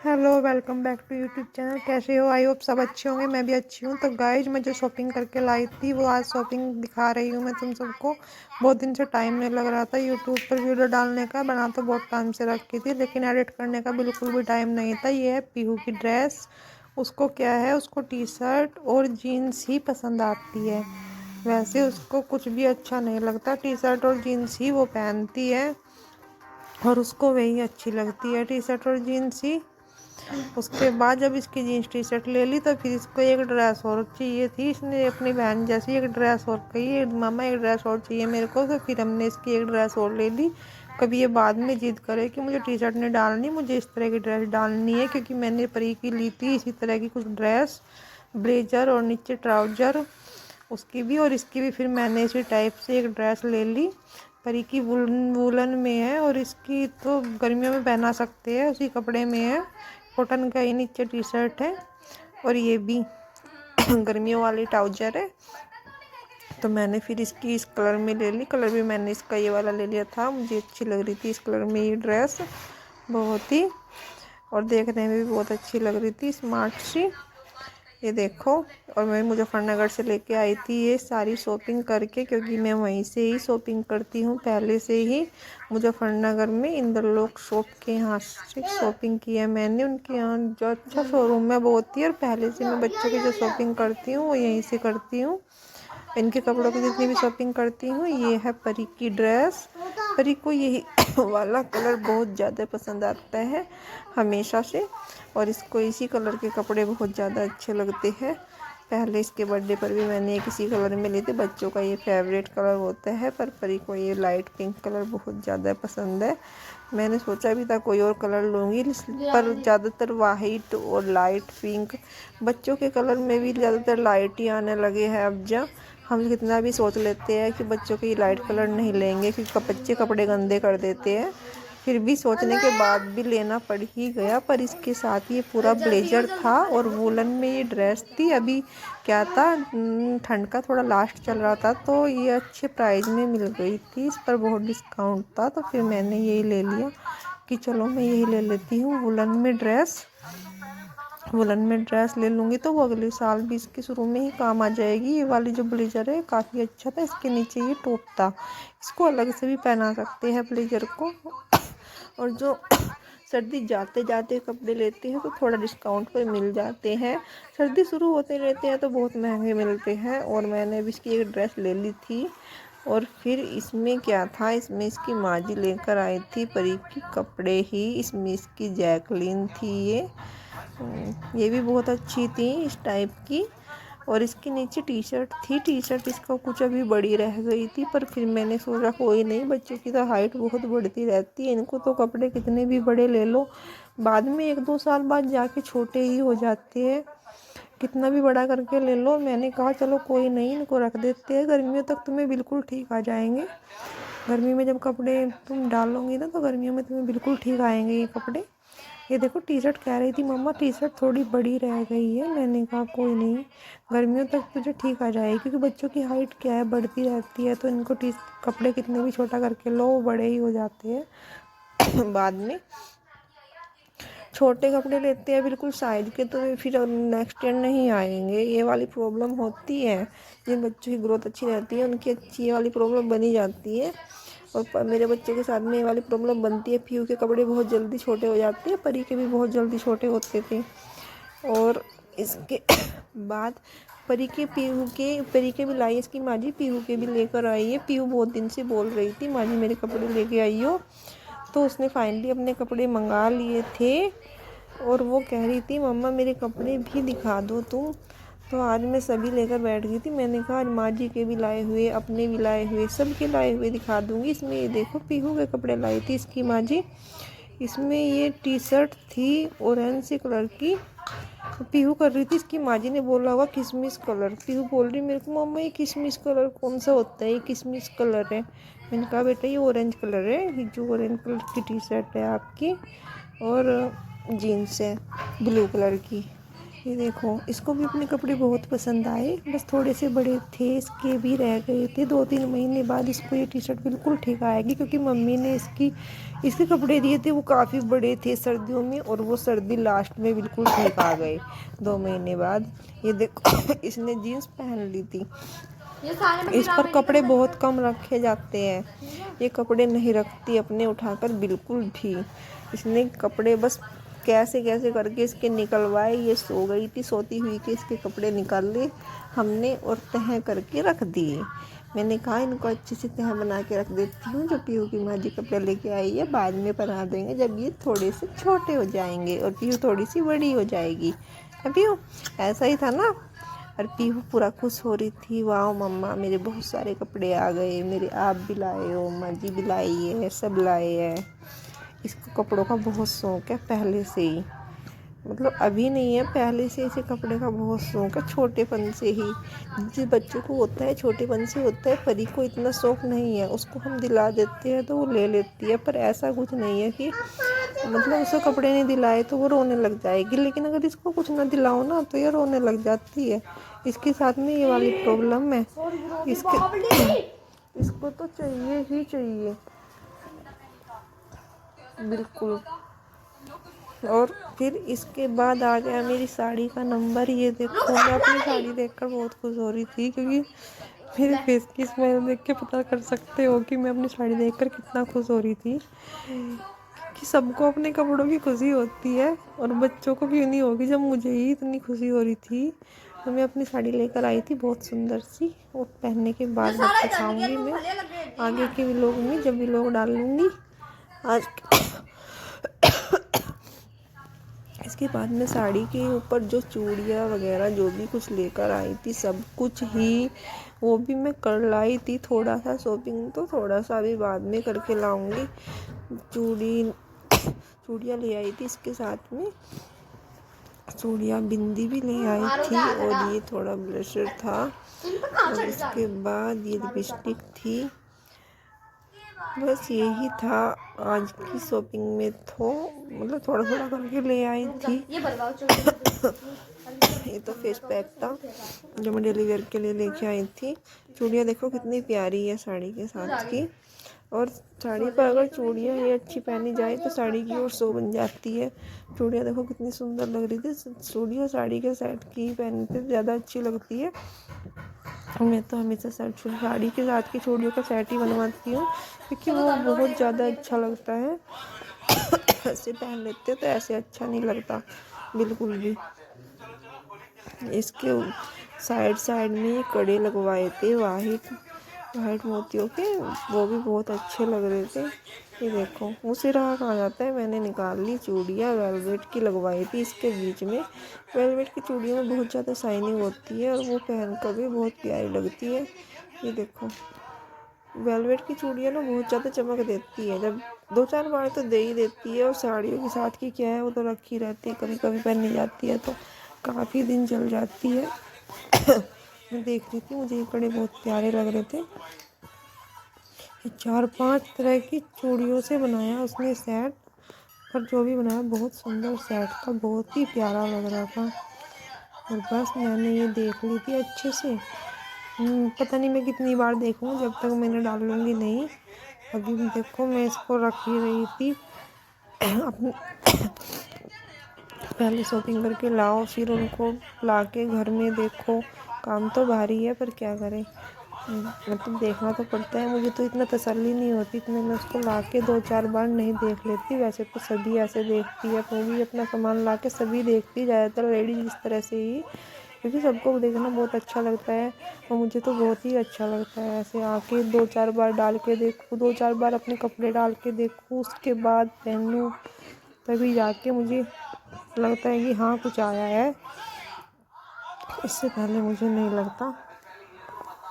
Hello, welcome back to YouTube channel. कैसे हो? I hope सब अच्छे होंगे। मैं भी अच्छी हूँ। तो गाइज, मैं जो शॉपिंग करके लाई थी वो आज शॉपिंग दिखा रही हूँ मैं तुम सबको। बहुत दिन से टाइम नहीं लग रहा था यूट्यूब पर वीडियो डालने का। बना तो बहुत टाइम से रखी थी, लेकिन एडिट करने का बिल्कुल भी टाइम नहीं था। ये है पीहू की ड्रेस। उसको क्या है, उसको टी शर्ट और जीन्स ही पसंद आती है। वैसे उसको कुछ भी अच्छा नहीं लगता, टी शर्ट और जीन्स ही वो पहनती है और उसको वही अच्छी लगती है, टी शर्ट और जीन्स ही। उसके बाद जब इसकी जीन्स टी शर्ट ले ली तो फिर इसको एक ड्रेस और चाहिए थी। इसने अपनी बहन जैसी एक ड्रेस और कही, मामा एक ड्रेस और चाहिए मेरे को। तो फिर हमने इसकी एक ड्रेस और ले ली। कभी ये बाद में जिद करे कि मुझे टी शर्ट नहीं डालनी, मुझे इस तरह की ड्रेस डालनी है, क्योंकि मैंने परी की ली थी इसी तरह की कुछ ड्रेस, ब्लेजर और नीचे ट्राउजर उसकी भी और इसकी भी। फिर मैंने इसी टाइप से एक ड्रेस ले ली। परी की वूलन में है और इसकी तो गर्मियों में पहना सकते हैं, उसी कपड़े में है। कॉटन का ही नीचे टी शर्ट है और ये भी गर्मियों वाली ट्राउजर है। तो मैंने फिर इसकी इस कलर में ले ली। कलर भी मैंने इसका ये वाला ले लिया था, मुझे अच्छी लग रही थी इस कलर में ये ड्रेस बहुत ही, और देखने में भी बहुत अच्छी लग रही थी, स्मार्ट सी। ये देखो, और मैं मुजफ्फरनगर से लेके आई थी ये सारी शॉपिंग करके, क्योंकि मैं वहीं से ही शॉपिंग करती हूँ पहले से ही। मुजफ्फरनगर में इंद्रलोक शॉप के यहाँ से शॉपिंग की है मैंने। उनके यहाँ जो अच्छा शोरूम है बहुत ही, और पहले से मैं बच्चों की जो शॉपिंग करती हूँ वो यहीं से करती हूँ। इनके कपड़ों की जितनी भी शॉपिंग करती हूँ। ये है परी की ड्रेस। परी को यही वाला कलर बहुत ज़्यादा पसंद आता है हमेशा से, और इसको इसी कलर के कपड़े बहुत ज़्यादा अच्छे लगते हैं। पहले इसके बर्थडे पर भी मैंने एक इसी कलर में लिए थे। बच्चों का ये फेवरेट कलर होता है, पर परी को ये लाइट पिंक कलर बहुत ज़्यादा पसंद है। मैंने सोचा भी था कोई और कलर लूँगी, पर ज़्यादातर वाइट और लाइट पिंक, बच्चों के कलर में भी ज़्यादातर लाइट ही आने लगे हैं अब। जब हम कितना भी सोच लेते हैं कि बच्चों के लाइट कलर नहीं लेंगे क्योंकि बच्चे कपड़े गंदे कर देते हैं, फिर भी सोचने के बाद भी लेना पड़ ही गया। पर इसके साथ ये पूरा ब्लेजर था और वूलन में ये ड्रेस थी। अभी क्या था, ठंड का थोड़ा लास्ट चल रहा था, तो ये अच्छे प्राइस में मिल गई थी, इस पर बहुत डिस्काउंट था। तो फिर मैंने यही ले लिया कि चलो मैं यही ले लेती हूँ वुलन में ड्रेस ले लूँगी, तो वो अगले साल भी इसके शुरू में ही काम आ जाएगी। ये वाली जो ब्लेजर है काफ़ी अच्छा था, इसके नीचे ये टॉप था, इसको अलग से भी पहना सकते हैं ब्लेजर को। और जो सर्दी जाते जाते कपड़े लेते हैं तो थोड़ा डिस्काउंट पर मिल जाते हैं, सर्दी शुरू होते रहते हैं तो बहुत महंगे मिलते हैं। और मैंने भी इसकी एक ड्रेस ले ली थी। और फिर इसमें क्या था, इसमें इसकी माँ जी लेकर आई थी परी की कपड़े ही। इसमें इसकी जैकलिन थी ये भी बहुत अच्छी थी इस टाइप की। और इसके नीचे टी शर्ट थी, टी शर्ट इसका कुछ अभी बड़ी रह गई थी, पर फिर मैंने सोचा कोई नहीं, बच्चों की तो हाइट बहुत बढ़ती रहती है, इनको तो कपड़े कितने भी बड़े ले लो बाद में 1-2 साल बाद जाके छोटे ही हो जाते हैं, कितना भी बड़ा करके ले लो। मैंने कहा चलो कोई नहीं, इनको रख देते हैं, गर्मियों तक तुम्हें बिल्कुल ठीक आ जाएंगे। गर्मी में जब कपड़े तुम डालोगी ना तो गर्मियों में तुम्हें बिल्कुल ठीक आएंगे ये कपड़े। ये देखो, टी शर्ट कह रही थी मम्मा टी शर्ट थोड़ी बड़ी रह गई है। मैंने कहा कोई नहीं, गर्मियों तक तुझे ठीक आ जाएगी, क्योंकि बच्चों की हाइट क्या है, बढ़ती रहती है, तो इनको कपड़े कितने भी छोटा करके लो वो बड़े ही हो जाते हैं बाद में। छोटे कपड़े लेते हैं बिल्कुल साइज के तो फिर नेक्स्ट ईयर नहीं आएंगे, ये वाली प्रॉब्लम होती है। जिन बच्चों की ग्रोथ अच्छी रहती है उनकी अच्छी ये वाली प्रॉब्लम बनी जाती है, और मेरे बच्चों के साथ में ये वाली प्रॉब्लम बनती है। पीयू के कपड़े बहुत जल्दी छोटे हो जाते हैं, परी के भी बहुत जल्दी छोटे होते थे। और इसके बाद परी के भी लाई इसकी माँ जी, पीहू के भी लेकर आई है। पीहू बहुत दिन से बोल रही थी माँ जी मेरे कपड़े लेके आई हो, तो उसने फाइनली अपने कपड़े मंगा लिए थे, और वो कह रही थी मम्मा मेरे कपड़े भी दिखा दो तुम। तो आज मैं सभी लेकर बैठ गई थी। मैंने कहा आज माँ जी के भी लाए हुए, अपने भी लाए हुए, सबके लाए हुए दिखा दूंगी। इसमें ये देखो पीहू के कपड़े लाई थी इसकी माँ जी। इसमें ये टी शर्ट थी ऑरेंज से कलर की, पीहू कर रही थी, इसकी माँ जी ने बोला होगा किशमिश कलर। पीहू बोल रही मेरे को मम्मा ये किशमिश कलर कौन सा होता है, ये किशमिश कलर है। मैंने कहा बेटा ये ऑरेंज कलर है, ये जो ऑरेंज कलर की टी शर्ट है आपकी, और जीन्स है ब्लू कलर की, ये देखो, इसको भी अपने कपड़े बहुत पसंद आए, बस थोड़े से बड़े थे, इसके भी रह गए थे। 2-3 महीने बाद इसको ये टी शर्ट बिल्कुल ठीक आएगी, क्योंकि मम्मी ने इसके कपड़े दिए थे, वो काफ़ी बड़े थे सर्दियों में, और वो सर्दी लास्ट में बिल्कुल ठीक आ गए 2 महीने बाद। ये देखो इसने जीन्स पहन ली थी। इस पर कपड़े बहुत कम रखे जाते हैं, ये कपड़े नहीं रखती अपने उठाकर बिल्कुल भी। इसने कपड़े बस कैसे कैसे करके इसके निकलवाए। ये सो गई थी, सोती हुई के इसके कपड़े निकाल लिए हमने और तह करके रख दिए। मैंने कहा इनको अच्छे से तह बना के रख देती हूँ, जो पीहू की माँ जी कपड़े लेके आई है बाद में पहना देंगे जब ये थोड़े से छोटे हो जाएंगे और पीहू थोड़ी सी बड़ी हो जाएगी। पीहू ऐसा ही था ना। और पीहू पूरा खुश हो रही थी, वाह मम्मा मेरे बहुत सारे कपड़े आ गए, मेरे आप भी लाए हो, माँ जी भी लाई है, सब लाए हैं। इसको कपड़ों का बहुत शौक़ है पहले से ही, मतलब अभी नहीं है, पहले से इसे कपड़े का बहुत शौक़ है, छोटेपन से ही। जिस बच्चों को होता है छोटेपन से होता है, परी को इतना शौक़ नहीं है, उसको हम दिला देते हैं तो वो ले लेती है। पर ऐसा कुछ नहीं है कि मतलब उसको कपड़े नहीं दिलाए तो वो रोने लग जाएगी, लेकिन अगर इसको कुछ ना दिलाओ ना तो ये रोने लग जाती है। इसके साथ में ये वाली प्रॉब्लम है, इसको तो चाहिए ही चाहिए बिल्कुल। और फिर इसके बाद आ गया मेरी साड़ी का नंबर। ये देखो, मैं अपनी साड़ी देखकर बहुत खुश हो रही थी, क्योंकि मेरे फेस की स्माइल देख के पता कर सकते हो कि मैं अपनी साड़ी देखकर कितना खुश हो रही थी। कि सबको अपने कपड़ों की खुशी होती है, और बच्चों को क्यों नहीं होगी, जब मुझे ही इतनी खुशी हो रही थी। तो मैं अपनी साड़ी लेकर आई थी बहुत सुंदर सी, वो पहनने के बाद दिखाऊंगी मैं आगे के व्लॉग में, जब व्लॉग डालूंगी। आज इसके बाद में साड़ी के ऊपर जो चूड़ियाँ वगैरह जो भी कुछ लेकर आई थी, सब कुछ ही वो भी मैं कर लाई थी। थोड़ा सा शॉपिंग तो थोड़ा सा अभी बाद में करके लाऊंगी। चूड़ियाँ ले आई थी, इसके साथ में चूड़ियाँ बिंदी भी ले आई थी, और ये थोड़ा ब्लशर था, और इसके बाद ये लिपस्टिक थी। बस यही था आज की शॉपिंग में, तो मतलब थोड़ा थोड़ा करके ले आई थी। ये तो फेस पैक था जो मैं डेली वेयर के लिए लेके आई थी। चूड़ियाँ देखो कितनी प्यारी है साड़ी के साथ की, और साड़ी पर अगर चूड़ियाँ ये अच्छी पहनी जाए तो साड़ी की और शो बन जाती है। चूड़ियाँ देखो कितनी सुंदर लग रही थी, चूड़ियाँ साड़ी के सेट की पहनते ज़्यादा अच्छी लगती है। मैं तो हमेशा साड़ी के साथ की चूड़ियों का सेट ही बनवाती हूँ, क्योंकि वो बहुत ज़्यादा अच्छा लगता है। ऐसे पहन लेते तो ऐसे अच्छा नहीं लगता बिल्कुल भी। इसके साइड साइड में कड़े लगवाए थे वाइट मोतियों के, वो भी बहुत अच्छे लग रहे थे। ये देखो उसे रहा कहाँ जाता है, मैंने निकाल ली चूड़ियाँ वेलवेट की लगवाई थी इसके बीच में। वेलवेट की चूड़ियों में बहुत ज़्यादा शाइनिंग होती है, और वो पहन कर भी बहुत प्यारी लगती है। ये देखो वेलवेट की चूड़ियाँ ना बहुत ज़्यादा चमक देती है, जब 2-4 बार तो दे ही देती है। और साड़ियों के साथ की क्या है, वो तो रखी रहती है, कभी कभी पहननी जाती है तो काफ़ी दिन चल जाती है। मैं देख रही थी, मुझे ये कड़े बहुत प्यारे लग रहे थे। 4-5 तरह की चूड़ियों से बनाया उसने सेट, पर जो भी बनाया बहुत सुंदर सेट था, बहुत ही प्यारा लग रहा था। और बस मैंने ये देख ली थी अच्छे से। पता नहीं मैं कितनी बार देखूँ, जब तक मैंने डाल लूँगी नहीं। अभी देखो मैं इसको रख ही रही थी। अपने पहले शॉपिंग करके लाओ, फिर उनको लाके घर में देखो। काम तो भारी है, पर क्या करें, मतलब देखना तो पड़ता है। मुझे तो इतना तसल्ली नहीं होती, इतने मैं उसको लाके 2-4 बार नहीं देख लेती। वैसे तो सभी ऐसे देखती है, वो भी अपना सामान लाके सभी देखती, ज़्यादातर लेडीज इस तरह से ही, क्योंकि सबको देखना बहुत अच्छा लगता है। और मुझे तो बहुत ही अच्छा लगता है ऐसे आके 2-4 बार डाल के देखूँ, 2-4 बार अपने कपड़े डाल के देखूँ, उसके बाद पहनूँ, तभी जाके मुझे लगता है कि हाँ कुछ आया है। इससे पहले मुझे नहीं लगता।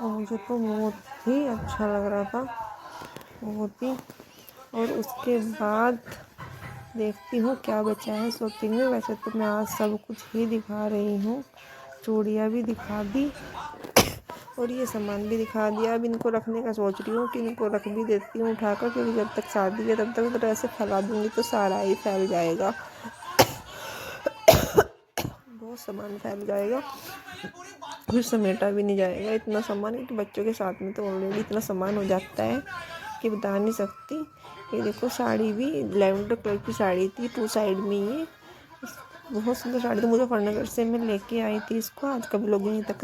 और मुझे तो बहुत ही अच्छा लग रहा था, बहुत ही। और उसके बाद देखती हूँ क्या बचा है शॉपिंग में। वैसे तो मैं आज सब कुछ ही दिखा रही हूँ, चूड़ियाँ भी दिखा दी और ये सामान भी दिखा दिया। अब इनको रखने का सोच रही हूँ कि इनको रख भी देती हूँ उठाकर, क्योंकि जब तक शादी है तब तक तो ऐसे फैला दूँगी तो सारा ही फैल जाएगा। बहुत सामान फैल जाएगा, कुछ समेटा भी नहीं जाएगा इतना सामान, क्योंकि बच्चों के साथ में तो ऑलरेडी इतना सामान हो जाता है कि बता नहीं सकती। ये देखो साड़ी भी लैवेंडर कलर की साड़ी थी, 2 साइड में, ये बहुत सुंदर साड़ी थी। मुजफ्फरनगर से मैं लेके आई थी इसको, आज का ब्लॉग यहीं तक।